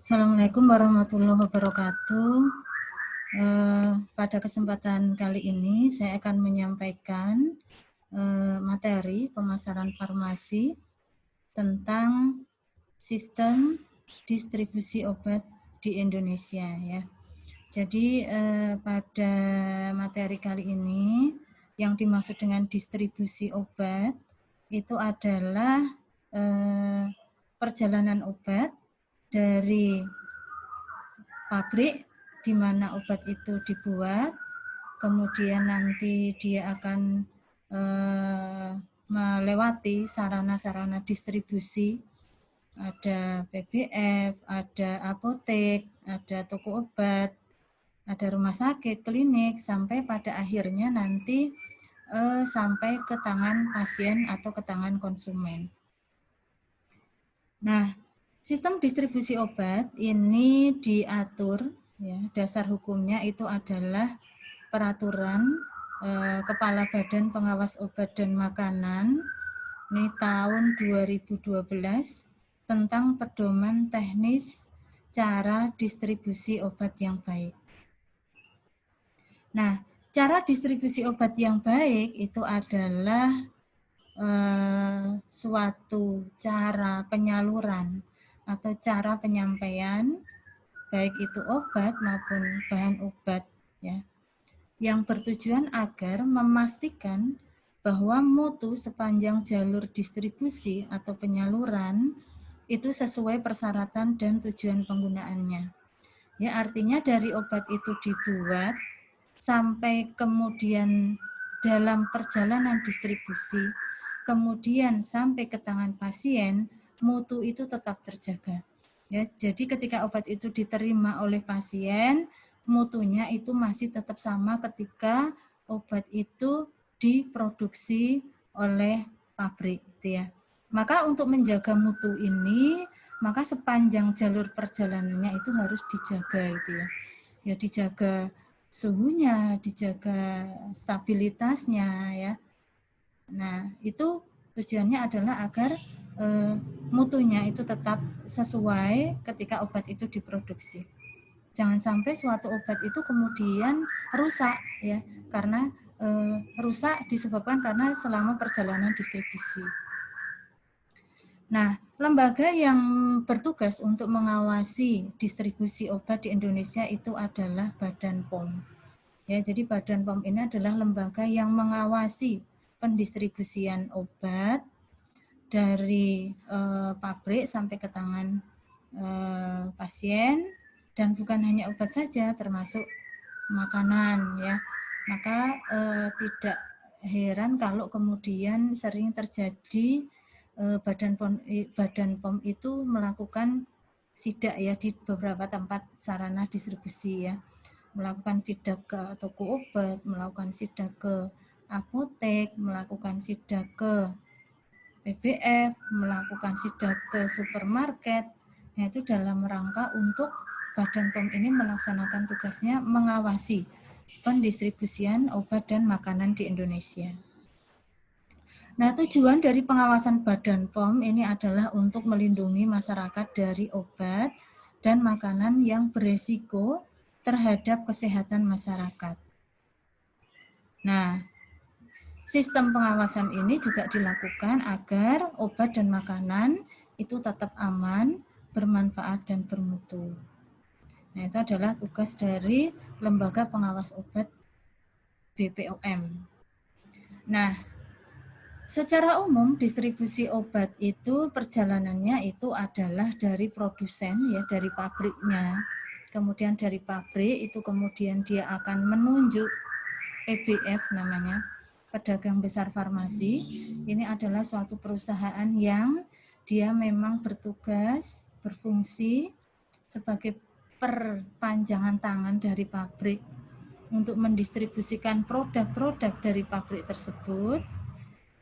Assalamualaikum warahmatullahi wabarakatuh. Pada kesempatan kali ini saya akan menyampaikan materi pemasaran farmasi tentang sistem distribusi obat di Indonesia ya. Jadi pada materi kali ini yang dimaksud dengan distribusi obat itu adalah perjalanan obat dari pabrik di mana obat itu dibuat, kemudian nanti dia akan melewati sarana-sarana distribusi, ada PBF, ada apotek, ada toko obat, ada rumah sakit, klinik, sampai pada akhirnya nanti sampai ke tangan pasien atau ke tangan konsumen. Nah, sistem distribusi obat ini diatur, ya, dasar hukumnya itu adalah peraturan Kepala Badan Pengawas Obat dan Makanan ini tahun 2012 tentang pedoman teknis cara distribusi obat yang baik. Nah, cara distribusi obat yang baik itu adalah suatu cara penyaluran atau cara penyampaian baik itu obat maupun bahan obat ya, yang bertujuan agar memastikan bahwa mutu sepanjang jalur distribusi atau penyaluran itu sesuai persyaratan dan tujuan penggunaannya. Ya, artinya dari obat itu dibuat sampai kemudian dalam perjalanan distribusi, kemudian sampai ke tangan pasien, mutu itu tetap terjaga. Ya, jadi ketika obat itu diterima oleh pasien, mutunya itu masih tetap sama ketika obat itu diproduksi oleh pabrik, gitu ya. Maka untuk menjaga mutu ini, maka sepanjang jalur perjalanannya itu harus dijaga, gitu ya. Ya, dijaga suhunya, dijaga stabilitasnya ya. Nah, itu tujuannya adalah agar mutunya itu tetap sesuai ketika obat itu diproduksi. Jangan sampai suatu obat itu kemudian rusak ya, karena rusak disebabkan karena selama perjalanan distribusi. Nah, lembaga yang bertugas untuk mengawasi distribusi obat di Indonesia itu adalah Badan POM. Ya, jadi Badan POM ini adalah lembaga yang mengawasi pendistribusian obat dari pabrik sampai ke tangan pasien, dan bukan hanya obat saja, termasuk makanan ya. Maka tidak heran kalau kemudian sering terjadi Badan POM itu melakukan sidak ya di beberapa tempat sarana distribusi ya, melakukan sidak ke toko obat, melakukan sidak ke apotek, melakukan sidak ke PBF, melakukan sidak ke supermarket, yaitu dalam rangka untuk Badan POM ini melaksanakan tugasnya mengawasi pendistribusian obat dan makanan di Indonesia. Nah, tujuan dari pengawasan Badan POM ini adalah untuk melindungi masyarakat dari obat dan makanan yang beresiko terhadap kesehatan masyarakat. Nah, sistem pengawasan ini juga dilakukan agar obat dan makanan itu tetap aman, bermanfaat, dan bermutu. Nah, itu adalah tugas dari Lembaga Pengawas Obat BPOM. Nah, secara umum distribusi obat itu perjalanannya itu adalah dari produsen ya, dari pabriknya. Kemudian dari pabrik itu kemudian dia akan menunjuk PBF namanya, pedagang besar farmasi. Ini adalah suatu perusahaan yang dia memang bertugas, berfungsi sebagai perpanjangan tangan dari pabrik untuk mendistribusikan produk-produk dari pabrik tersebut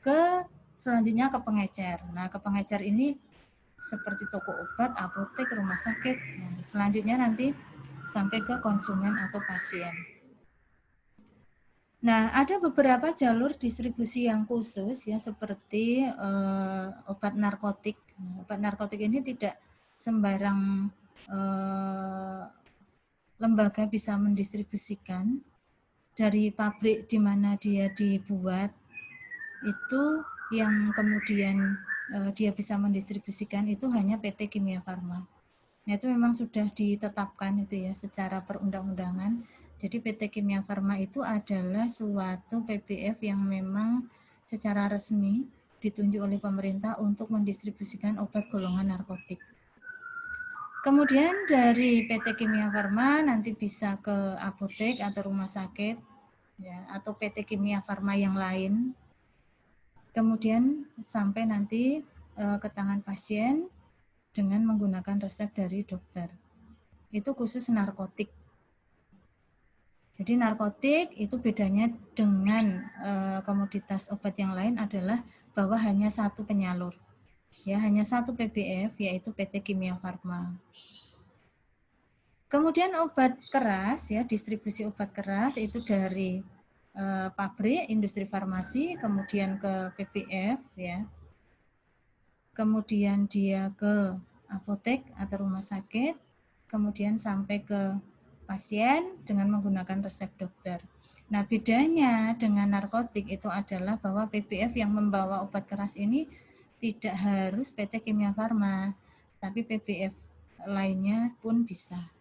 ke selanjutnya ke pengecer. Nah, ke pengecer ini seperti toko obat, apotek, rumah sakit. Nah, selanjutnya nanti sampai ke konsumen atau pasien. Nah, ada beberapa jalur distribusi yang khusus ya, seperti obat narkotik. Nah, obat narkotik ini tidak sembarang lembaga bisa mendistribusikan dari pabrik di mana dia dibuat, itu yang kemudian dia bisa mendistribusikan itu hanya PT Kimia Farma. Nah, itu memang sudah ditetapkan itu ya secara perundang-undangan. Jadi PT Kimia Farma itu adalah suatu PBF yang memang secara resmi ditunjuk oleh pemerintah untuk mendistribusikan obat golongan narkotik. Kemudian dari PT Kimia Farma nanti bisa ke apotek atau rumah sakit ya, atau PT Kimia Farma yang lain. Kemudian sampai nanti ke tangan pasien dengan menggunakan resep dari dokter. Itu khusus narkotik. Jadi narkotik itu bedanya dengan komoditas obat yang lain adalah bahwa hanya satu penyalur. Ya, hanya satu PBF yaitu PT Kimia Farma. Kemudian obat keras ya, distribusi obat keras itu dari pabrik, industri farmasi, kemudian ke PBF ya. Kemudian dia ke apotek atau rumah sakit, kemudian sampai ke pasien dengan menggunakan resep dokter. Nah, bedanya dengan narkotik itu adalah bahwa PBF yang membawa obat keras ini tidak harus PT Kimia Farma, tapi PBF lainnya pun bisa.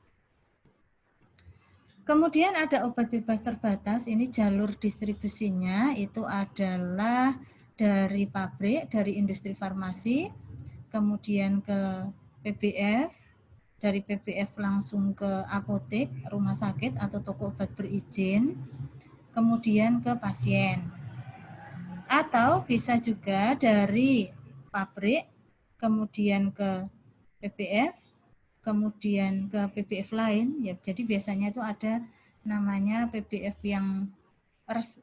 Kemudian ada obat bebas terbatas, ini jalur distribusinya itu adalah dari pabrik, dari industri farmasi, kemudian ke PBF, dari PBF langsung ke apotek, rumah sakit atau toko obat berizin, kemudian ke pasien. Atau bisa juga dari pabrik, kemudian ke PBF, kemudian ke PBF lain, ya jadi biasanya itu ada namanya PBF yang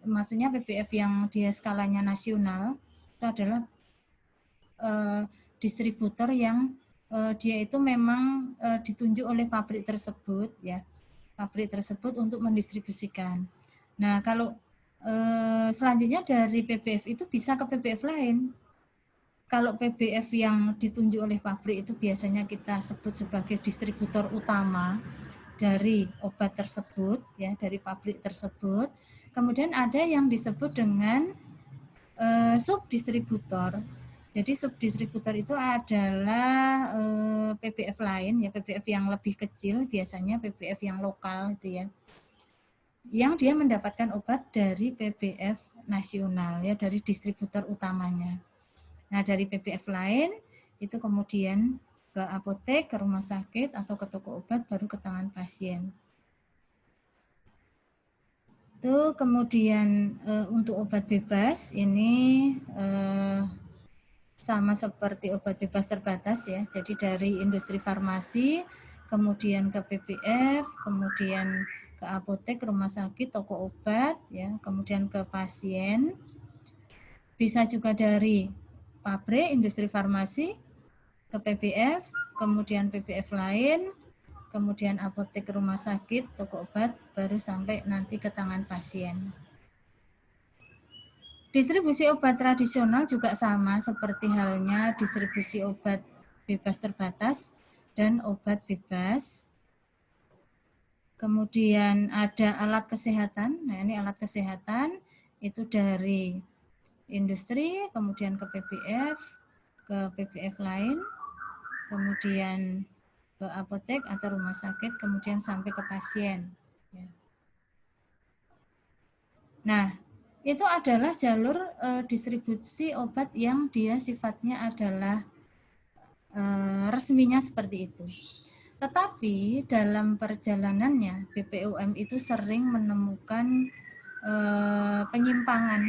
maksudnya PBF yang dia skalanya nasional, itu adalah distributor yang dia itu memang ditunjuk oleh pabrik tersebut ya, pabrik tersebut untuk mendistribusikan. Nah, kalau selanjutnya dari PBF itu bisa ke PBF lain. Kalau PBF yang ditunjuk oleh pabrik itu biasanya kita sebut sebagai distributor utama dari obat tersebut ya, dari pabrik tersebut. Kemudian ada yang disebut dengan subdistributor. Jadi subdistributor itu adalah PBF lain ya, PBF yang lebih kecil, biasanya PBF yang lokal itu ya, yang dia mendapatkan obat dari PBF nasional ya, dari distributor utamanya. Nah, dari PBF lain itu kemudian ke apotek, ke rumah sakit atau ke toko obat baru ke tangan pasien. Itu kemudian untuk obat bebas ini sama seperti obat bebas terbatas ya. Jadi dari industri farmasi, kemudian ke PBF, kemudian ke apotek, rumah sakit, toko obat ya, kemudian ke pasien. Bisa juga dari pabrik, industri farmasi, ke PBF, kemudian PBF lain, kemudian apotek, rumah sakit, toko obat, baru sampai nanti ke tangan pasien. Distribusi obat tradisional juga sama seperti halnya distribusi obat bebas terbatas dan obat bebas. Kemudian ada alat kesehatan. Nah, ini alat kesehatan itu dari industri, kemudian ke PBF lain, kemudian ke apotek atau rumah sakit, kemudian sampai ke pasien. Nah, itu adalah jalur distribusi obat yang dia sifatnya adalah resminya seperti itu. Tetapi dalam perjalanannya BPOM itu sering menemukan penyimpangan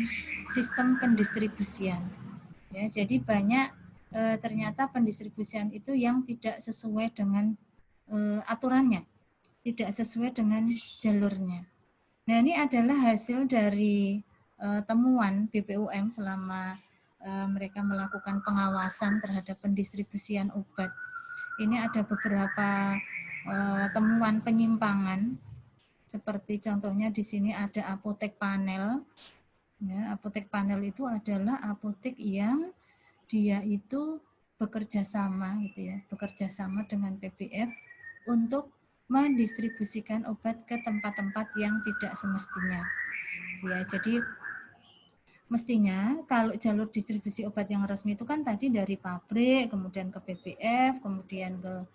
sistem pendistribusian. Ya, jadi banyak ternyata pendistribusian itu yang tidak sesuai dengan aturannya, tidak sesuai dengan jalurnya. Nah, ini adalah hasil dari temuan BPOM selama mereka melakukan pengawasan terhadap pendistribusian obat. Ini ada beberapa temuan penyimpangan, seperti contohnya di sini ada apotek panel. Ya, apotek panel itu adalah apotek yang dia itu bekerja sama gitu ya, bekerja sama dengan PBF untuk mendistribusikan obat ke tempat-tempat yang tidak semestinya. Ya, jadi mestinya kalau jalur distribusi obat yang resmi itu kan tadi dari pabrik, kemudian ke PBF, kemudian ke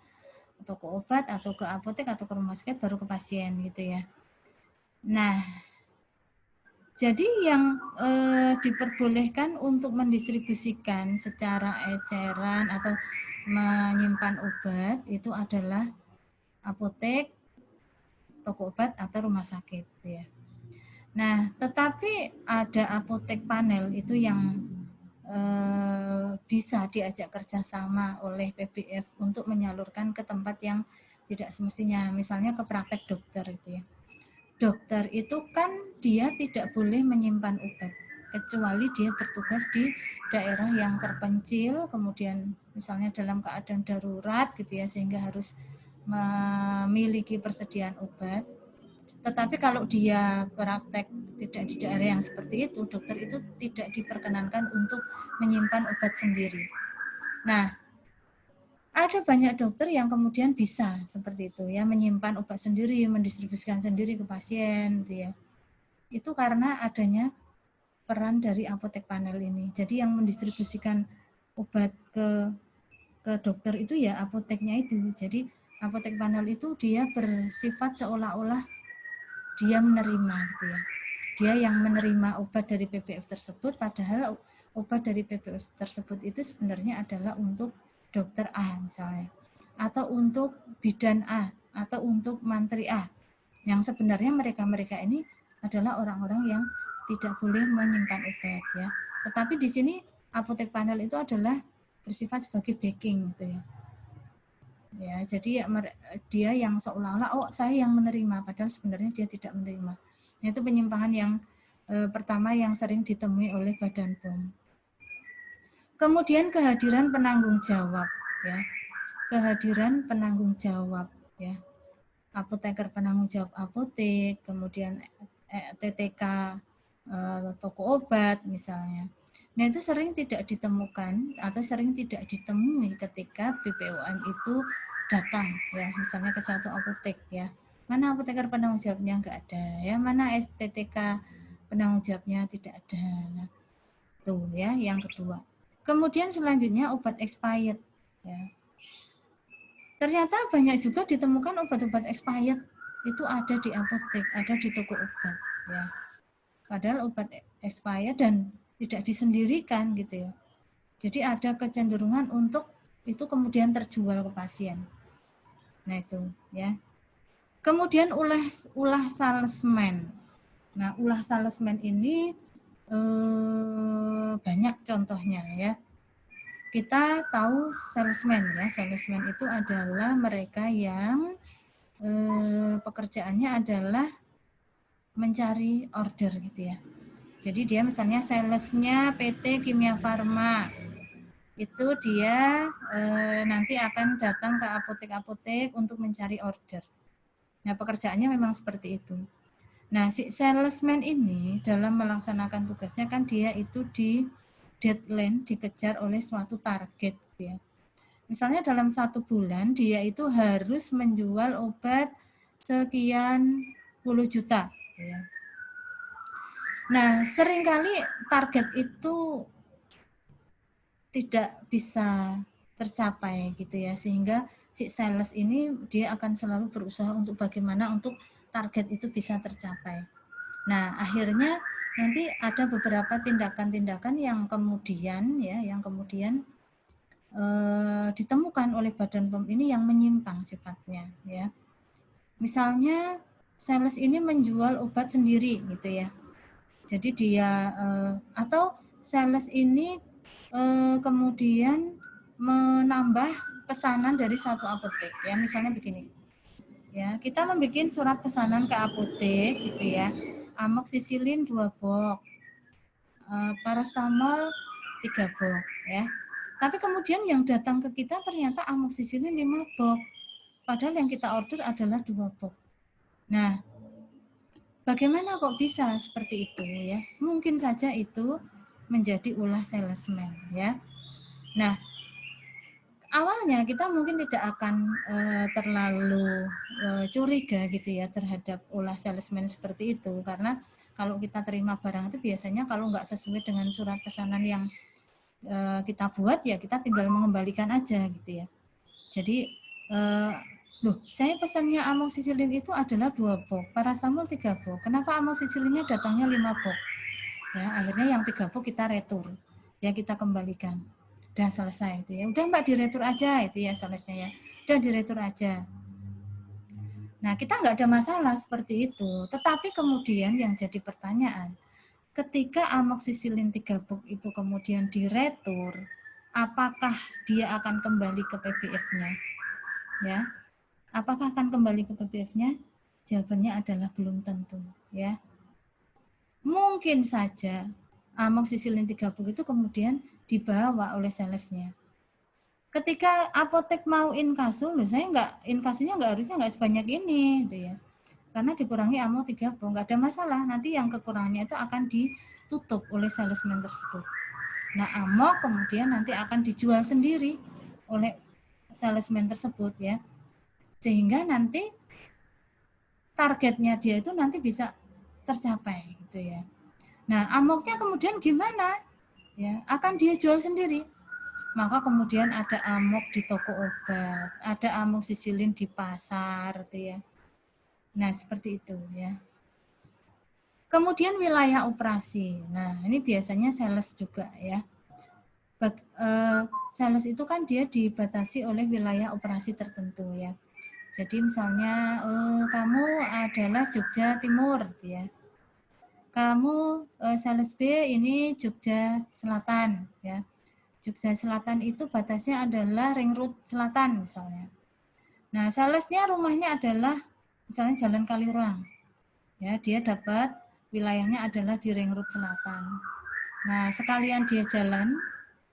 toko obat atau ke apotek atau ke rumah sakit baru ke pasien gitu ya. Nah, jadi yang diperbolehkan untuk mendistribusikan secara eceran atau menyimpan obat itu adalah apotek, toko obat atau rumah sakit ya. Nah, tetapi ada apotek panel itu yang bisa diajak kerjasama oleh PBF untuk menyalurkan ke tempat yang tidak semestinya, misalnya ke praktek dokter itu ya. Dokter itu kan dia tidak boleh menyimpan obat kecuali dia bertugas di daerah yang terpencil, kemudian misalnya dalam keadaan darurat gitu ya, sehingga harus memiliki persediaan obat. Tetapi kalau dia praktek tidak di daerah yang seperti itu, dokter itu tidak diperkenankan untuk menyimpan obat sendiri. Nah, ada banyak dokter yang kemudian bisa seperti itu ya, menyimpan obat sendiri, mendistribusikan sendiri ke pasien gitu ya. Itu karena adanya peran dari apotek panel ini. Jadi yang mendistribusikan obat ke dokter itu ya apoteknya itu. Jadi apotek panel itu dia bersifat seolah-olah dia menerima gitu ya. Dia yang menerima obat dari PBF tersebut, padahal obat dari PBF tersebut itu sebenarnya adalah untuk dokter A misalnya, atau untuk bidan A, atau untuk mantri A. Yang sebenarnya mereka-mereka ini adalah orang-orang yang tidak boleh menyimpan obat ya. Tetapi di sini apotek panel itu adalah bersifat sebagai backing gitu ya. Ya, jadi dia yang seolah-olah saya yang menerima, padahal sebenarnya dia tidak menerima. Itu penyimpangan yang pertama yang sering ditemui oleh Badan POM. Kemudian kehadiran penanggung jawab ya. Kehadiran penanggung jawab ya. Apoteker penanggung jawab apotek, kemudian TTK toko obat misalnya. Nah, itu sering tidak ditemukan atau sering tidak ditemui ketika BPOM itu datang ya, misalnya ke suatu apotek ya. Mana apoteker penanggung jawabnya enggak ada ya, mana STTK penanggung jawabnya tidak ada. Nah, tuh ya yang kedua. Kemudian selanjutnya obat expired ya. Ternyata banyak juga ditemukan obat-obat expired itu ada di apotek, ada di toko obat ya. Padahal obat expired dan tidak disendirikan gitu ya. Jadi ada kecenderungan untuk itu kemudian terjual ke pasien. Nah itu ya. Kemudian ulah salesman. Nah, ulah salesman ini banyak contohnya ya. Kita tahu salesman ya. Salesman itu adalah mereka yang pekerjaannya adalah mencari order gitu ya. Jadi dia misalnya salesnya PT Kimia Farma, itu dia nanti akan datang ke apotek-apotek untuk mencari order. Nah, pekerjaannya memang seperti itu. Nah, si salesman ini dalam melaksanakan tugasnya kan dia itu di deadline, dikejar oleh suatu target ya. Misalnya dalam 1 bulan dia itu harus menjual obat sekian puluh juta ya. Nah, seringkali target itu tidak bisa tercapai gitu ya, sehingga si sales ini dia akan selalu berusaha untuk bagaimana untuk target itu bisa tercapai. Nah, akhirnya nanti ada beberapa tindakan-tindakan yang kemudian ditemukan oleh Badan POM ini yang menyimpang sifatnya ya. Misalnya sales ini menjual obat sendiri gitu ya. Jadi dia atau sales ini kemudian menambah pesanan dari suatu apotek ya, misalnya begini ya, kita membuat surat pesanan ke apotek gitu ya, amoksisilin 2 box, paracetamol 3 box ya, tapi kemudian yang datang ke kita ternyata amoksisilin 5 box, padahal yang kita order adalah 2 box. Nah, bagaimana kok bisa seperti itu ya? Mungkin saja itu menjadi ulah salesman ya. Nah, awalnya kita mungkin tidak akan terlalu curiga gitu ya terhadap ulah salesman seperti itu, karena kalau kita terima barang itu biasanya kalau nggak sesuai dengan surat pesanan yang kita buat ya kita tinggal mengembalikan aja gitu ya. Jadi loh, saya pesannya amoxicillin itu adalah 2 box, paracetamol 3 box. Kenapa amoxicillinnya datangnya 5 box? Ya, akhirnya yang 3 box kita retur. Ya, kita kembalikan. Udah selesai itu ya. Udah Mbak diretur aja itu ya salesnya ya. Udah diretur aja. Nah, kita nggak ada masalah seperti itu. Tetapi kemudian yang jadi pertanyaan, ketika amoxicillin 3 box itu kemudian diretur, apakah dia akan kembali ke PBF-nya? Ya. Apakah akan kembali ke PBF-nya? Jawabannya adalah belum tentu, ya. Mungkin saja amoxicillin 3 box itu kemudian dibawa oleh salesnya. Ketika apotek mau inkasu, loh saya inkasunya harusnya sebanyak ini, gitu ya. Karena dikurangi amo 3 box, nggak ada masalah. Nanti yang kekurangannya itu akan ditutup oleh salesman tersebut. Nah, amo kemudian nanti akan dijual sendiri oleh salesman tersebut ya. Sehingga nanti targetnya dia itu nanti bisa tercapai gitu ya. Nah, amoknya kemudian gimana? Ya, akan dia jual sendiri. Maka kemudian ada amok di toko obat, ada amoxicillin di pasar gitu ya. Nah, seperti itu ya. Kemudian wilayah operasi. Nah, ini biasanya sales juga ya. Sales itu kan dia dibatasi oleh wilayah operasi tertentu ya. Jadi misalnya kamu adalah Jogja Timur ya. Kamu sales B ini Jogja Selatan ya. Jogja Selatan itu batasnya adalah Ring Road Selatan misalnya. Nah, salesnya rumahnya adalah misalnya Jalan Kaliurang. Ya, dia dapat wilayahnya adalah di Ring Road Selatan. Nah, sekalian dia jalan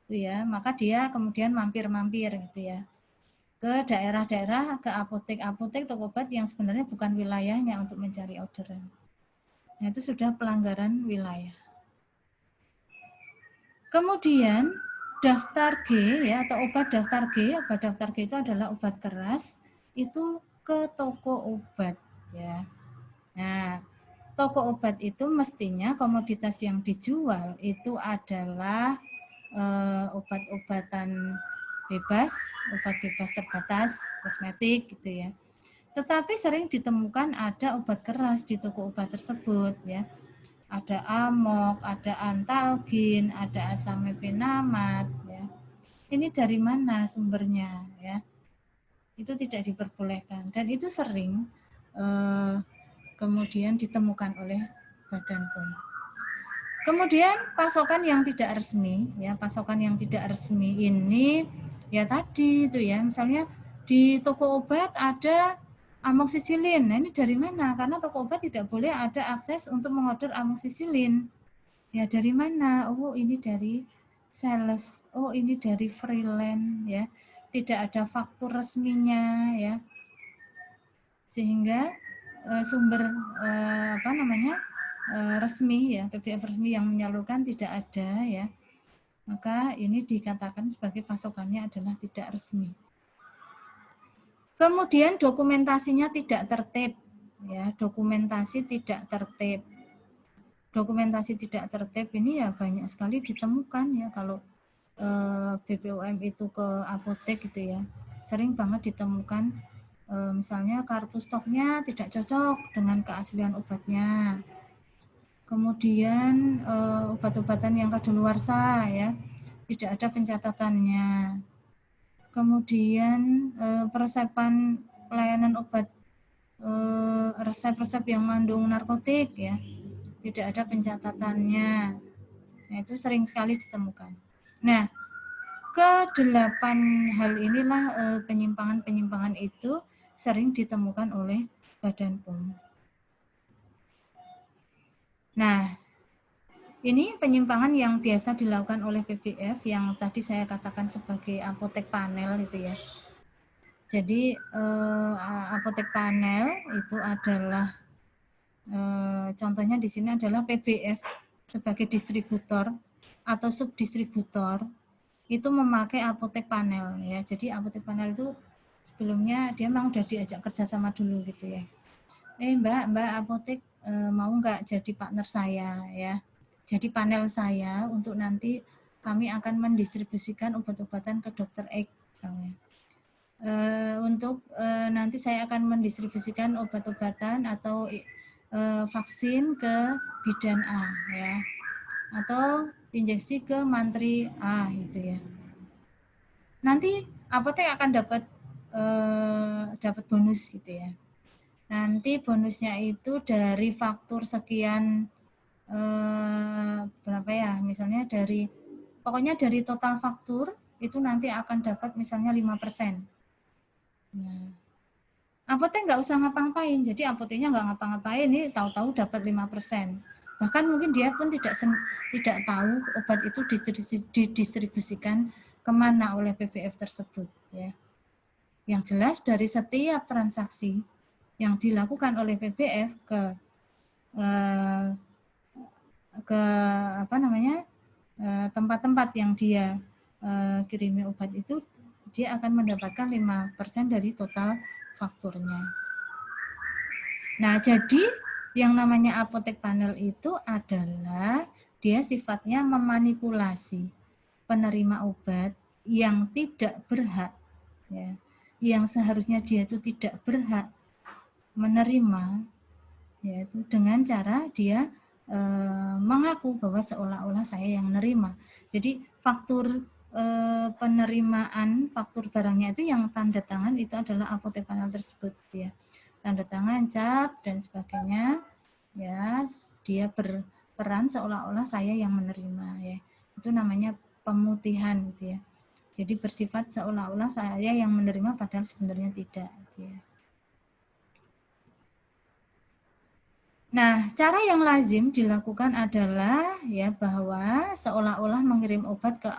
ya, maka dia kemudian mampir-mampir gitu ya. Ke daerah-daerah, ke apotek-apotek, toko obat yang sebenarnya bukan wilayahnya untuk mencari orderan. Nah, itu sudah pelanggaran wilayah. Kemudian daftar G ya atau obat daftar G itu adalah obat keras itu ke toko obat ya. Nah, toko obat itu mestinya komoditas yang dijual itu adalah obat-obatan bebas, obat bebas terbatas, kosmetik gitu ya. Tetapi sering ditemukan ada obat keras di toko obat tersebut ya. Ada amok, ada antalgin, ada asam mefenamat ya. Ini dari mana sumbernya ya? Itu tidak diperbolehkan dan itu sering kemudian ditemukan oleh Badan POM. Kemudian pasokan yang tidak resmi ya, pasokan yang tidak resmi ini ya tadi itu ya, misalnya di toko obat ada amoxicillin. Nah, ini dari mana? Karena toko obat tidak boleh ada akses untuk mengorder amoxicillin. Ya dari mana? Oh, ini dari sales. Oh, ini dari freelance ya. Tidak ada faktur resminya ya. Sehingga sumber resmi ya, PBF resmi yang menyalurkan tidak ada ya. Maka ini dikatakan sebagai pasokannya adalah tidak resmi. Kemudian dokumentasinya tidak tertib ya, dokumentasi tidak tertib. Dokumentasi tidak tertib ini ya banyak sekali ditemukan ya kalau BPOM itu ke apotek gitu ya. Sering banget ditemukan misalnya kartu stoknya tidak cocok dengan keaslian obatnya. Kemudian obat-obatan yang kadaluarsa ya, tidak ada pencatatannya. Kemudian peresepan pelayanan obat resep-resep yang mengandung narkotik ya, tidak ada pencatatannya. Nah, itu sering sekali ditemukan. Nah, ke-8 hal inilah penyimpangan-penyimpangan itu sering ditemukan oleh Badan POM. Nah, ini penyimpangan yang biasa dilakukan oleh PBF yang tadi saya katakan sebagai apotek panel itu ya. Jadi apotek panel itu adalah contohnya di sini adalah PBF sebagai distributor atau subdistributor itu memakai apotek panel ya. Jadi apotek panel itu sebelumnya dia memang udah diajak kerjasama dulu gitu ya. Mbak apotek mau nggak jadi partner saya ya? Jadi panel saya untuk nanti kami akan mendistribusikan obat-obatan ke dokter X misalnya. Untuk nanti saya akan mendistribusikan obat-obatan atau vaksin ke bidan A ya, atau injeksi ke mantri A gitu ya. Nanti apotek akan dapat bonus gitu ya. Nanti bonusnya itu dari faktur sekian berapa ya? Misalnya pokoknya dari total faktur itu nanti akan dapat misalnya 5%. Nah, apotek nggak usah ngapa-ngapain, jadi apoteknya nggak ngapa-ngapain, ini tahu-tahu dapat 5%. Bahkan mungkin dia pun tidak tahu obat itu didistribusikan kemana oleh PBF tersebut. Ya. Yang jelas dari setiap transaksi yang dilakukan oleh PBF ke tempat-tempat yang dia kirimi obat itu, dia akan mendapatkan 5% dari total fakturnya. Nah, jadi yang namanya apotek panel itu adalah dia sifatnya memanipulasi penerima obat yang tidak berhak, ya, yang seharusnya dia itu tidak berhak menerima, yaitu dengan cara dia mengaku bahwa seolah-olah saya yang menerima. Jadi faktur penerimaan faktur barangnya itu yang tanda tangan itu adalah apotek panel tersebut ya. Tanda tangan, cap dan sebagainya ya, dia berperan seolah-olah saya yang menerima ya. Itu namanya pemutihan gitu ya. Jadi bersifat seolah-olah saya yang menerima padahal sebenarnya tidak gitu ya. Nah, cara yang lazim dilakukan adalah ya bahwa seolah-olah mengirim obat ke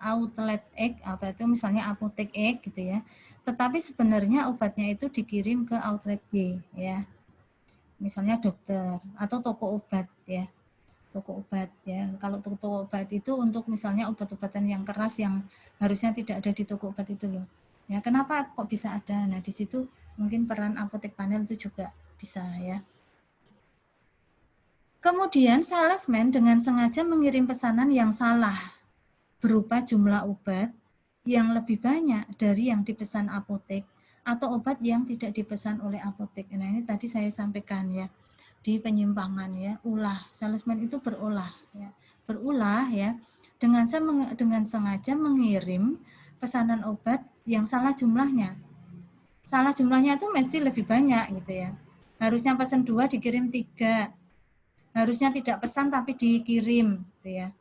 outlet X atau itu misalnya apotek X gitu ya. Tetapi sebenarnya obatnya itu dikirim ke outlet Y ya. Misalnya dokter atau toko obat ya. Toko obat ya. Kalau toko obat itu untuk misalnya obat-obatan yang keras yang harusnya tidak ada di toko obat itu loh. Ya, kenapa kok bisa ada? Nah, di situ mungkin peran apotek panel itu juga bisa ya. Kemudian salesman dengan sengaja mengirim pesanan yang salah berupa jumlah obat yang lebih banyak dari yang dipesan apotek atau obat yang tidak dipesan oleh apotek. Nah, ini tadi saya sampaikan ya di penyimpangan ya, salesman itu berulah ya dengan sengaja mengirim pesanan obat yang salah jumlahnya. Salah jumlahnya itu mesti lebih banyak gitu ya. Harusnya pesan 2 dikirim 3. Harusnya tidak pesan tapi dikirim gitu ya.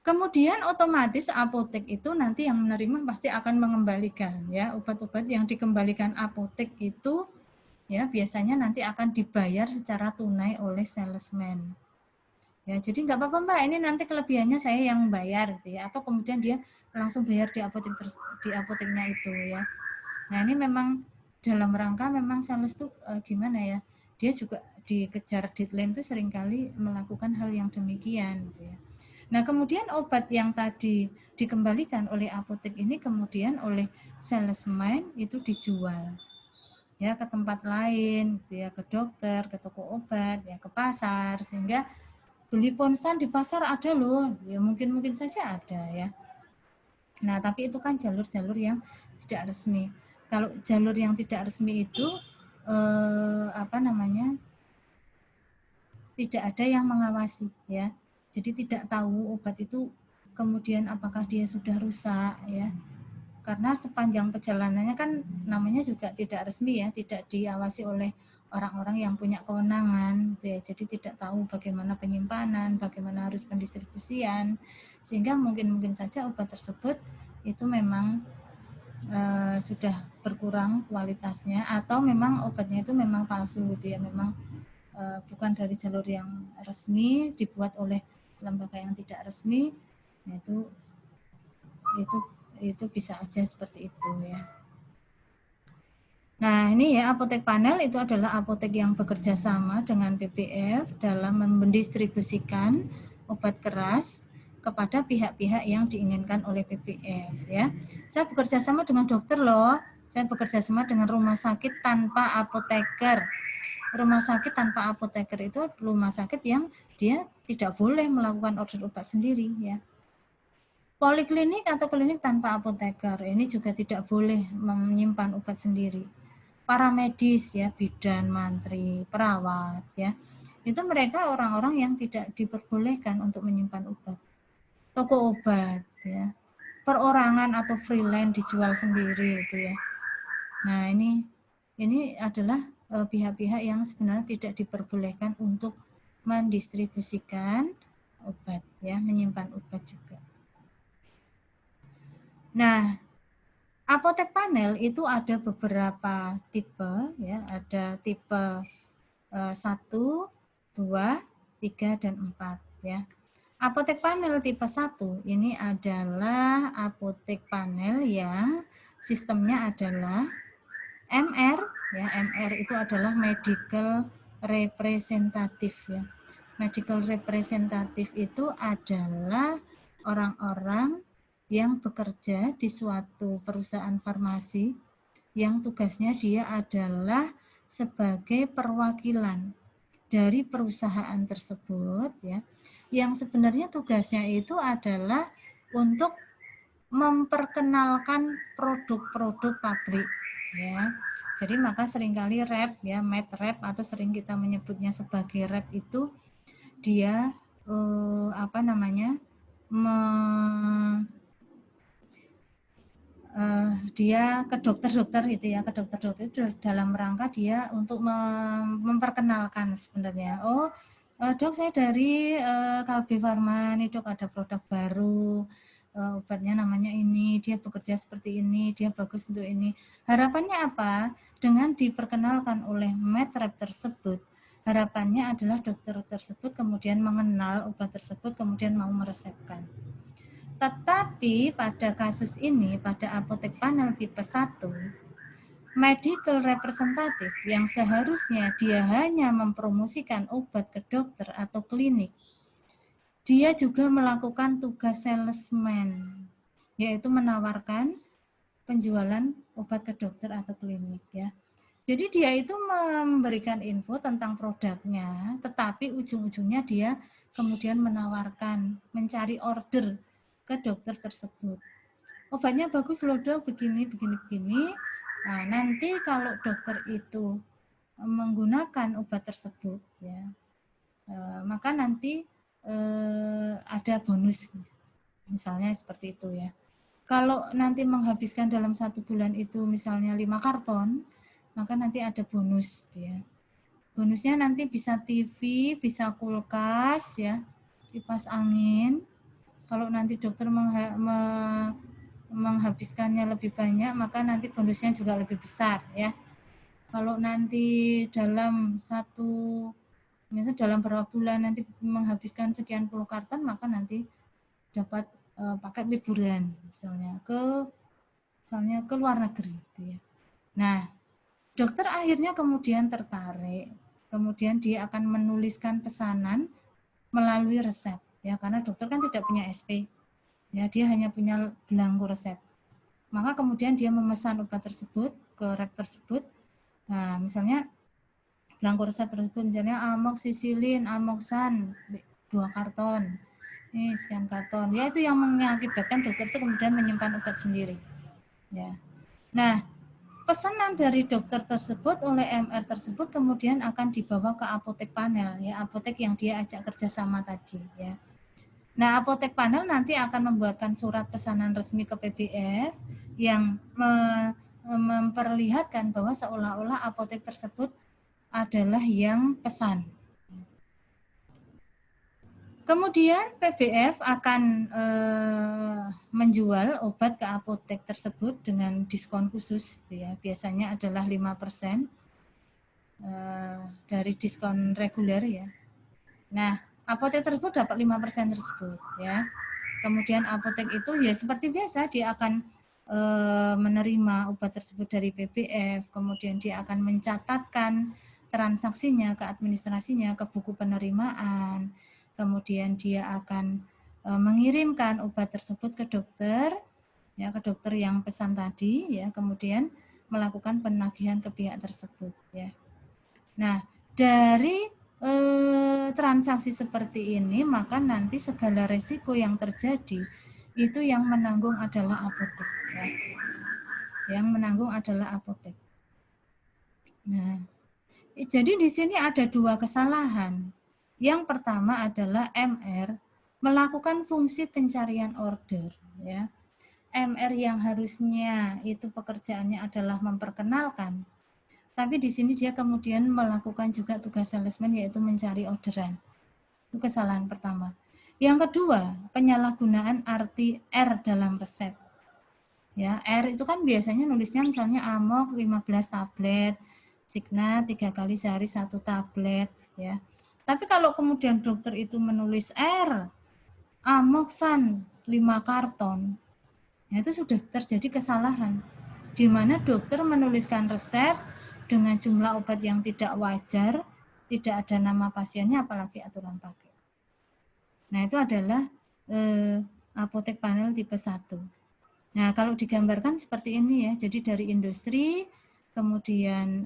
Kemudian otomatis apotek itu nanti yang menerima pasti akan mengembalikan ya, obat-obat yang dikembalikan apotek itu ya biasanya nanti akan dibayar secara tunai oleh salesman. Ya, jadi nggak apa-apa Mbak, ini nanti kelebihannya saya yang bayar gitu ya, atau kemudian dia langsung bayar di apoteknya itu ya. Nah, ini memang dalam rangka memang sales tuh gimana ya? Dia juga dikejar deadline itu seringkali melakukan hal yang demikian gitu ya. Nah, kemudian obat yang tadi dikembalikan oleh apotek ini kemudian oleh salesman itu dijual ya ke tempat lain, gitu ya, ke dokter, ke toko obat, ya ke pasar, sehingga beli ponstan di pasar ada loh, ya mungkin saja ada ya. Nah, tapi itu kan jalur-jalur yang tidak resmi. Kalau jalur yang tidak resmi itu tidak ada yang mengawasi ya. Jadi tidak tahu obat itu kemudian apakah dia sudah rusak ya. Karena sepanjang perjalanannya kan namanya juga tidak resmi ya, tidak diawasi oleh orang-orang yang punya kewenangan gitu ya. Jadi tidak tahu bagaimana penyimpanan, bagaimana harus pendistribusian, sehingga mungkin saja obat tersebut itu memang sudah berkurang kualitasnya atau memang obatnya itu memang palsu gitu ya, memang bukan dari jalur yang resmi, dibuat oleh lembaga yang tidak resmi, yaitu itu bisa aja seperti itu ya. Nah, ini ya apotek panel itu adalah apotek yang bekerja sama dengan PBF dalam mendistribusikan obat keras kepada pihak-pihak yang diinginkan oleh PBF ya. Saya bekerja sama dengan dokter loh. Saya bekerja sama dengan rumah sakit tanpa apoteker. Rumah sakit tanpa apoteker itu rumah sakit yang dia tidak boleh melakukan order obat sendiri ya. Poliklinik atau klinik tanpa apoteker ini juga tidak boleh menyimpan obat sendiri. Para medis ya, bidan, mantri, perawat ya. Itu mereka orang-orang yang tidak diperbolehkan untuk menyimpan obat. Toko obat ya. Perorangan atau freelance dijual sendiri itu ya. Nah, ini adalah pihak-pihak yang sebenarnya tidak diperbolehkan untuk mendistribusikan obat ya, menyimpan obat juga. Nah, apotek panel itu ada beberapa tipe ya, ada tipe 1, 2, 3 dan 4 ya. Apotek panel tipe 1 ini adalah apotek panel yang sistemnya adalah MR ya. MR itu adalah medical representative ya. Medical representative itu adalah orang-orang yang bekerja di suatu perusahaan farmasi yang tugasnya dia adalah sebagai perwakilan dari perusahaan tersebut ya, yang sebenarnya tugasnya itu adalah untuk memperkenalkan produk-produk pabrik ya. Jadi maka seringkali rep ya, med rep atau sering kita menyebutnya sebagai rep itu dia dia ke dokter-dokter itu ya, ke dokter-dokter itu dalam rangka dia untuk memperkenalkan sebenarnya. Oh, dok saya dari Kalbe Farma nih dok, ada produk baru, obatnya namanya ini, dia bekerja seperti ini, dia bagus untuk ini. Harapannya apa? Dengan diperkenalkan oleh medrep tersebut, harapannya adalah dokter tersebut kemudian mengenal obat tersebut, kemudian mau meresepkan. Tetapi pada kasus ini, pada apotek panel tipe 1, medical representative yang seharusnya dia hanya mempromosikan obat ke dokter atau klinik, dia juga melakukan tugas salesman, yaitu menawarkan penjualan obat ke dokter atau klinik ya. Jadi dia itu memberikan info tentang produknya, tetapi ujung-ujungnya dia kemudian menawarkan, mencari order ke dokter tersebut. Obatnya bagus loh dok, begini. Nah, nanti kalau dokter itu menggunakan obat tersebut, ya, maka nanti ada bonus, misalnya seperti itu ya. Kalau nanti menghabiskan dalam 1 bulan itu misalnya 5 karton, maka nanti ada bonus ya. Bonusnya nanti bisa TV, bisa kulkas ya, kipas angin. Kalau nanti dokter menghabiskannya lebih banyak, maka nanti bonusnya juga lebih besar ya. Kalau nanti dalam misalnya dalam beberapa bulan nanti menghabiskan sekian puluh karton, maka nanti dapat paket liburan misalnya ke luar negeri gitu ya. Nah, dokter akhirnya kemudian tertarik, kemudian dia akan menuliskan pesanan melalui resep ya, karena dokter kan tidak punya SP ya, dia hanya punya belangko resep. Maka kemudian dia memesan obat tersebut ke rep tersebut. Nah, misalnya belangko resep tersebut misalnya amoxicillin, amoxan 2 karton. Ini sekian karton. Ya itu yang mengakibatkan dokter itu kemudian menyimpan obat sendiri. Ya. Nah, pesanan dari dokter tersebut oleh MR tersebut kemudian akan dibawa ke apotek panel ya, apotek yang dia ajak kerjasama tadi ya. Nah, apotek panel nanti akan membuatkan surat pesanan resmi ke PBF yang memperlihatkan bahwa seolah-olah apotek tersebut adalah yang pesan. Kemudian PBF akan menjual obat ke apotek tersebut dengan diskon khusus ya, biasanya adalah 5% dari diskon reguler ya. Nah, apotek tersebut dapat 5% tersebut ya. Kemudian apotek itu ya seperti biasa dia akan menerima obat tersebut dari PBF, kemudian dia akan mencatatkan transaksinya ke administrasinya, ke buku penerimaan, kemudian dia akan mengirimkan obat tersebut ke dokter, ya ke dokter yang pesan tadi, ya kemudian melakukan penagihan ke pihak tersebut, ya. Nah, dari transaksi seperti ini, maka nanti segala resiko yang terjadi itu yang menanggung adalah apotek, ya. Yang menanggung adalah apotek. Nah, jadi di sini ada dua kesalahan. Yang pertama adalah MR melakukan fungsi pencarian order, ya. MR yang harusnya itu pekerjaannya adalah memperkenalkan, tapi di sini dia kemudian melakukan juga tugas salesman yaitu mencari orderan. Itu kesalahan pertama. Yang kedua, penyalahgunaan arti R dalam resep. Ya, R itu kan biasanya nulisnya misalnya Amok 15 tablet, Signa 3 kali sehari 1 tablet, ya. Tapi kalau kemudian dokter itu menulis R, Amoksan 5 karton, ya itu sudah terjadi kesalahan. Di mana dokter menuliskan resep dengan jumlah obat yang tidak wajar, tidak ada nama pasiennya, apalagi aturan pakai. Nah, itu adalah apotek panel tipe 1. Nah, kalau digambarkan seperti ini ya, jadi dari industri, kemudian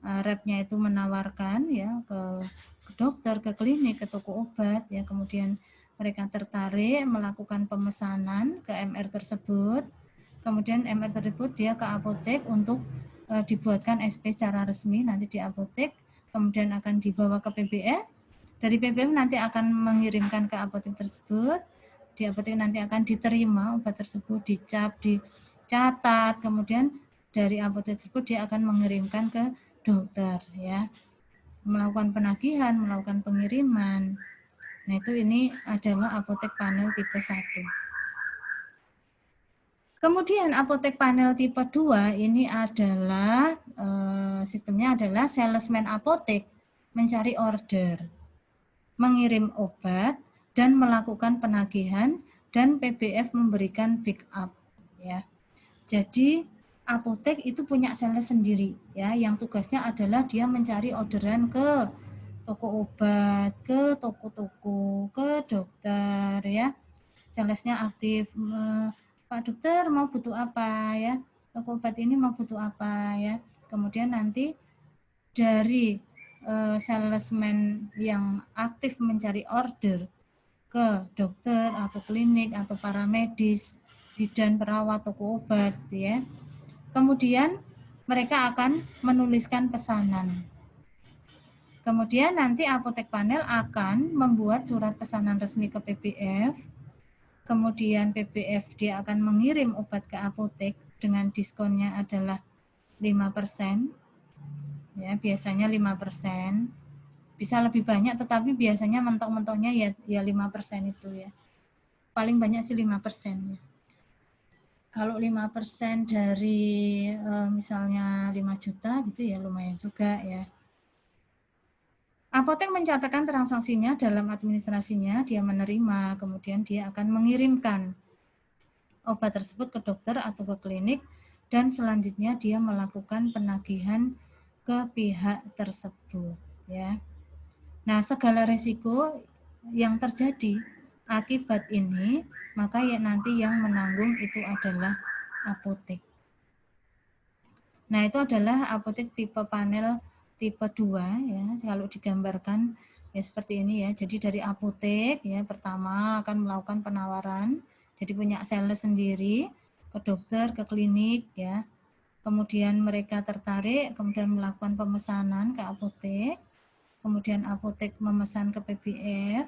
repnya itu menawarkan ya ke dokter, ke klinik, ke toko obat, ya kemudian mereka tertarik melakukan pemesanan ke MR tersebut, kemudian MR tersebut dia ke apotek untuk dibuatkan SP secara resmi nanti di apotek, kemudian akan dibawa ke PBF, dari PBF nanti akan mengirimkan ke apotek tersebut, di apotek nanti akan diterima obat tersebut, dicap, dicatat, kemudian dari apotek tersebut dia akan mengirimkan ke dokter, ya, melakukan penagihan, melakukan pengiriman. Nah, itu ini adalah apotek panel tipe 1. Kemudian apotek panel tipe 2 ini adalah sistemnya adalah salesman apotek mencari order, mengirim obat dan melakukan penagihan, dan PBF memberikan pick up, ya. Jadi apotek itu punya sales sendiri, ya, yang tugasnya adalah dia mencari orderan ke toko obat, ke toko-toko, ke dokter, ya. Salesnya aktif, Pak dokter mau butuh apa, ya, toko obat ini mau butuh apa, ya. Kemudian nanti dari salesman yang aktif mencari order ke dokter atau klinik atau para medis, bidan, perawat, toko obat, ya. Kemudian mereka akan menuliskan pesanan. Kemudian nanti apotek panel akan membuat surat pesanan resmi ke PBF. Kemudian PBF dia akan mengirim obat ke apotek dengan diskonnya adalah 5%. Ya, biasanya 5%. Bisa lebih banyak, tetapi biasanya mentok-mentoknya ya 5% itu ya. Paling banyak sih 5% ya. Kalau 5% dari misalnya 5 juta gitu ya lumayan juga ya. Apotek mencatatkan transaksinya dalam administrasinya, dia menerima, kemudian dia akan mengirimkan obat tersebut ke dokter atau ke klinik, dan selanjutnya dia melakukan penagihan ke pihak tersebut, ya. Nah, segala resiko yang terjadi akibat ini, maka ya nanti yang menanggung itu adalah apotek. Nah, itu adalah apotek tipe panel tipe 2 ya. Kalau digambarkan ya seperti ini ya. Jadi dari apotek ya pertama akan melakukan penawaran, jadi punya sales sendiri ke dokter, ke klinik ya. Kemudian mereka tertarik, kemudian melakukan pemesanan ke apotek. Kemudian apotek memesan ke PBF,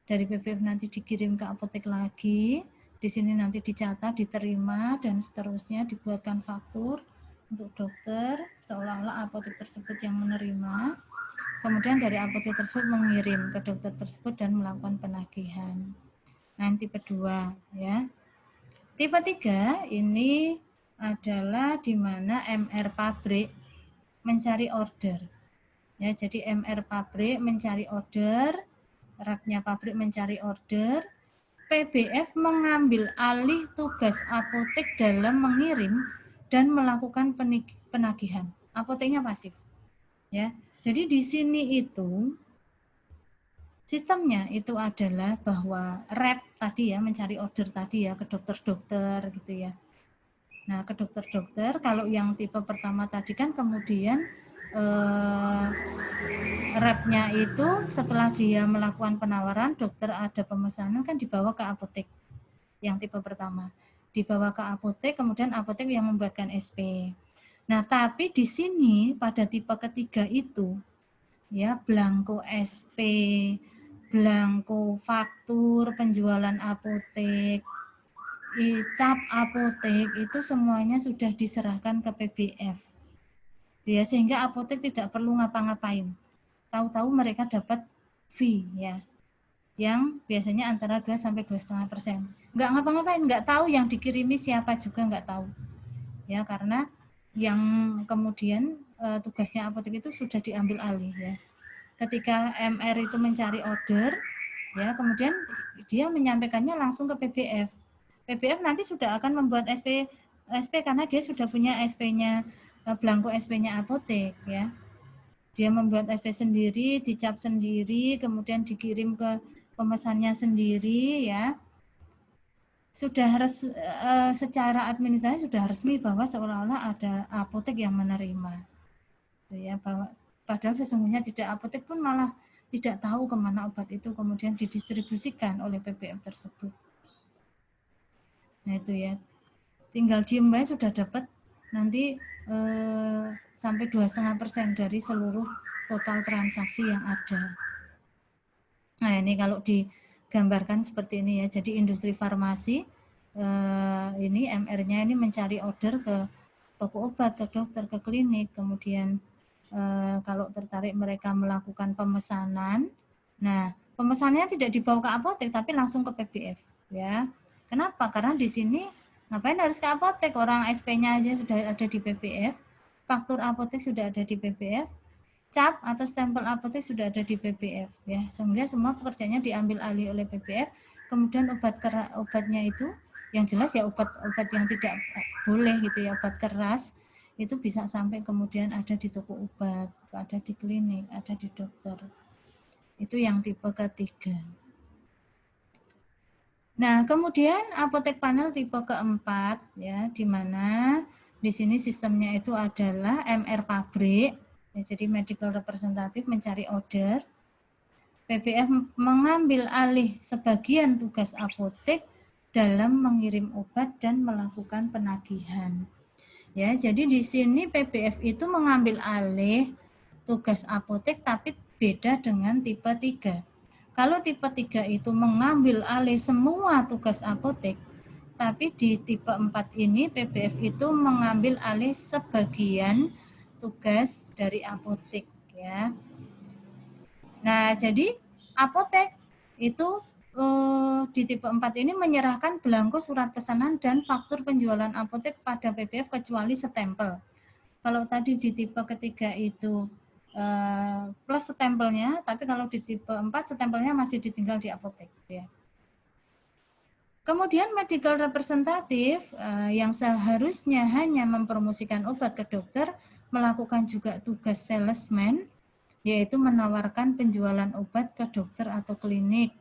dari PBF nanti dikirim ke apotek lagi, di sini nanti dicatat, diterima, dan seterusnya dibuatkan faktur untuk dokter, seolah-olah apotek tersebut yang menerima. Kemudian dari apotek tersebut mengirim ke dokter tersebut dan melakukan penagihan. Nah, tipe 2 ya. Tipe 3 ini adalah di mana MR pabrik mencari order. Ya, jadi MR pabrik mencari order, repnya pabrik mencari order, PBF mengambil alih tugas apotek dalam mengirim dan melakukan penagihan. Apoteknya pasif. Ya. Jadi di sini itu Sistemnya itu adalah bahwa rep tadi ya, mencari order tadi ya ke dokter-dokter gitu ya. Nah, ke dokter-dokter kalau yang tipe pertama tadi kan kemudian repnya itu setelah dia melakukan penawaran, dokter ada pemesanan kan dibawa ke apotek. Yang tipe pertama dibawa ke apotek, kemudian apotek yang membuatkan SP. Nah, tapi di sini pada tipe ketiga itu ya blanko SP, blanko faktur penjualan apotek, cap apotek itu semuanya sudah diserahkan ke PBF. Ya, sehingga apotek tidak perlu ngapa-ngapain. Tahu-tahu mereka dapat fee ya, yang biasanya antara 2 sampai 2,5%. Nggak ngapa-ngapain, nggak tahu yang dikirimi siapa juga nggak tahu. Ya, karena yang kemudian tugasnya apotek itu sudah diambil alih ya. Ketika MR itu mencari order, ya kemudian dia menyampaikannya langsung ke PBF. PBF nanti sudah akan membuat SP karena dia sudah punya SP-nya, blanko SP-nya apotek ya. Dia membuat SP sendiri, dicap sendiri, kemudian dikirim ke pemesannya sendiri ya. Sudah secara administrasi sudah resmi bahwa seolah-olah ada apotek yang menerima. Ya, bahwa padahal sesungguhnya tidak, apotek pun malah tidak tahu kemana obat itu kemudian didistribusikan oleh PBF tersebut. Nah itu ya, tinggal diem aja sudah dapat nanti sampai 2,5% dari seluruh total transaksi yang ada. Nah ini kalau digambarkan seperti ini ya, jadi industri farmasi ini MR-nya ini mencari order ke toko obat, ke dokter, ke klinik, kemudian kalau tertarik mereka melakukan pemesanan. Nah, pemesanannya tidak dibawa ke apotek tapi langsung ke PBF ya. Kenapa? Karena di sini ngapain harus ke apotek? Orang SP-nya aja sudah ada di PBF, faktur apotek sudah ada di PBF, cap atau stempel apotek sudah ada di PBF ya. Sehingga semua pekerjaannya diambil alih oleh PBF. Kemudian obatnya itu yang jelas ya obat-obat yang tidak boleh gitu ya, obat keras itu bisa sampai kemudian ada di toko obat, ada di klinik, ada di dokter. Itu yang tipe ketiga. Nah, kemudian apotek panel tipe keempat ya, di mana di sini sistemnya itu adalah MR pabrik, ya, jadi medical representative mencari order. PBF mengambil alih sebagian tugas apotek dalam mengirim obat dan melakukan penagihan. Ya, jadi di sini PBF itu mengambil alih tugas apotek tapi beda dengan tipe 3. Kalau tipe 3 itu mengambil alih semua tugas apotek, tapi di tipe 4 ini PBF itu mengambil alih sebagian tugas dari apotek ya. Nah, jadi apotek itu di tipe 4 ini menyerahkan belangko surat pesanan dan faktur penjualan apotek pada PBF kecuali stempel. Kalau tadi di tipe ketiga itu plus stempelnya, tapi kalau di tipe 4 stempelnya masih ditinggal di apotek ya. Kemudian medical representative yang seharusnya hanya mempromosikan obat ke dokter melakukan juga tugas salesman, yaitu menawarkan penjualan obat ke dokter atau klinik.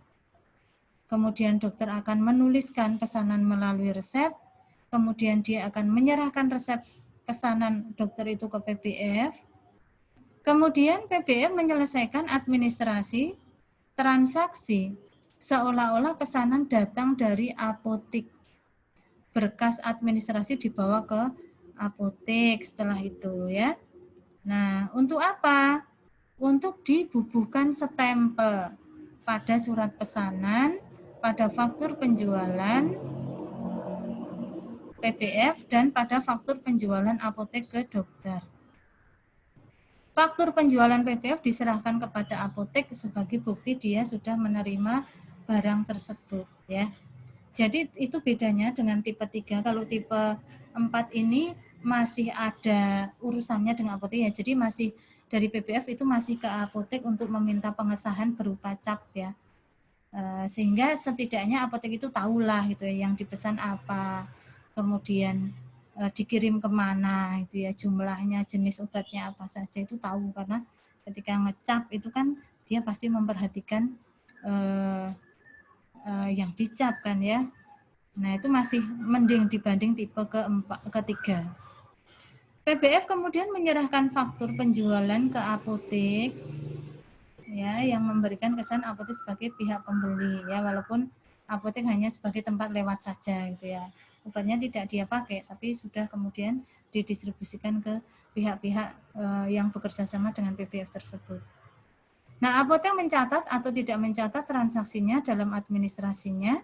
Kemudian dokter akan menuliskan pesanan melalui resep, kemudian dia akan menyerahkan resep pesanan dokter itu ke PBF. Kemudian PBF menyelesaikan administrasi transaksi seolah-olah pesanan datang dari apotek. Berkas administrasi dibawa ke apotek setelah itu ya. Nah, untuk apa? Untuk dibubuhkan stempel pada surat pesanan, pada faktur penjualan PBF, dan pada faktur penjualan apotek ke dokter. Faktur penjualan PBF diserahkan kepada apotek sebagai bukti dia sudah menerima barang tersebut ya. Jadi itu bedanya dengan tipe 3. Kalau tipe 4 ini masih ada urusannya dengan apotek ya. Jadi masih dari PBF itu masih ke apotek untuk meminta pengesahan berupa cap ya. Sehingga setidaknya apotek itu tahulah gitu ya yang dipesan apa, kemudian dikirim kemana itu ya, jumlahnya, jenis obatnya apa saja itu tahu, karena ketika ngecap itu kan dia pasti memperhatikan yang dicap kan ya. Nah, itu masih mending dibanding tipe ketiga. PBF kemudian menyerahkan faktur penjualan ke apotek ya, yang memberikan kesan apotek sebagai pihak pembeli ya, walaupun apotek hanya sebagai tempat lewat saja gitu ya. Obatnya tidak dia pakai, tapi sudah kemudian didistribusikan ke pihak-pihak yang bekerja sama dengan PBF tersebut. Nah, apotek mencatat atau tidak mencatat transaksinya dalam administrasinya.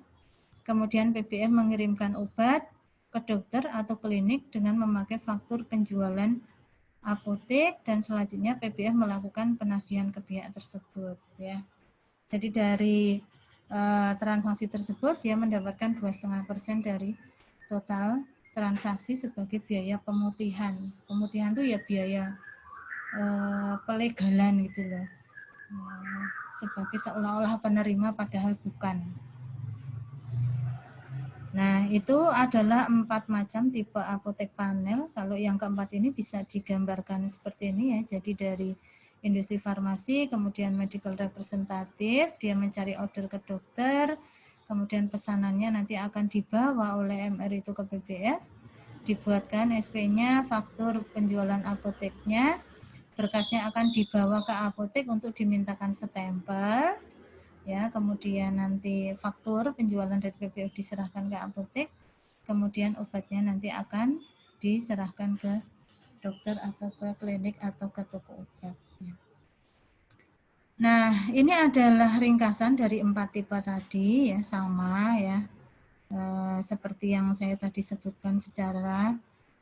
Kemudian PBF mengirimkan obat ke dokter atau klinik dengan memakai faktur penjualan apotek, dan selanjutnya PBF melakukan penagihan ke pihak tersebut ya. Jadi dari transaksi tersebut dia mendapatkan 2,5% dari total transaksi sebagai biaya pemutihan. Pemutihan itu ya biaya pelegalan gitu loh. Sebagai seolah-olah penerima padahal bukan. Nah, itu adalah 4 macam tipe apotek panel. Kalau yang keempat ini bisa digambarkan seperti ini ya. Jadi dari industri farmasi, kemudian medical representative, dia mencari order ke dokter, kemudian pesanannya nanti akan dibawa oleh MR itu ke PBF, dibuatkan SP-nya, faktur penjualan apoteknya, berkasnya akan dibawa ke apotek untuk dimintakan stempel. Ya, kemudian nanti faktur penjualan dari PBF diserahkan ke apotek, kemudian obatnya nanti akan diserahkan ke dokter atau ke klinik atau ke toko obat. Nah, ini adalah ringkasan dari 4 tipe tadi ya, sama ya, seperti yang saya tadi sebutkan secara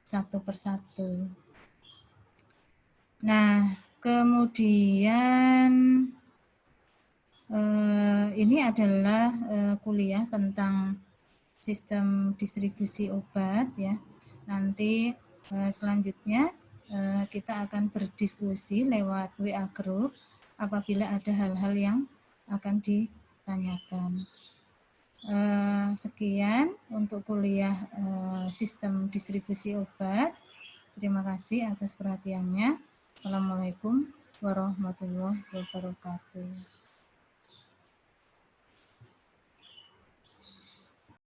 satu persatu. Nah, kemudian ini adalah kuliah tentang sistem distribusi obat ya. Nanti selanjutnya kita akan berdiskusi lewat WA Group apabila ada hal-hal yang akan ditanyakan. Sekian untuk kuliah sistem distribusi obat. Terima kasih atas perhatiannya. Assalamualaikum warahmatullahi wabarakatuh.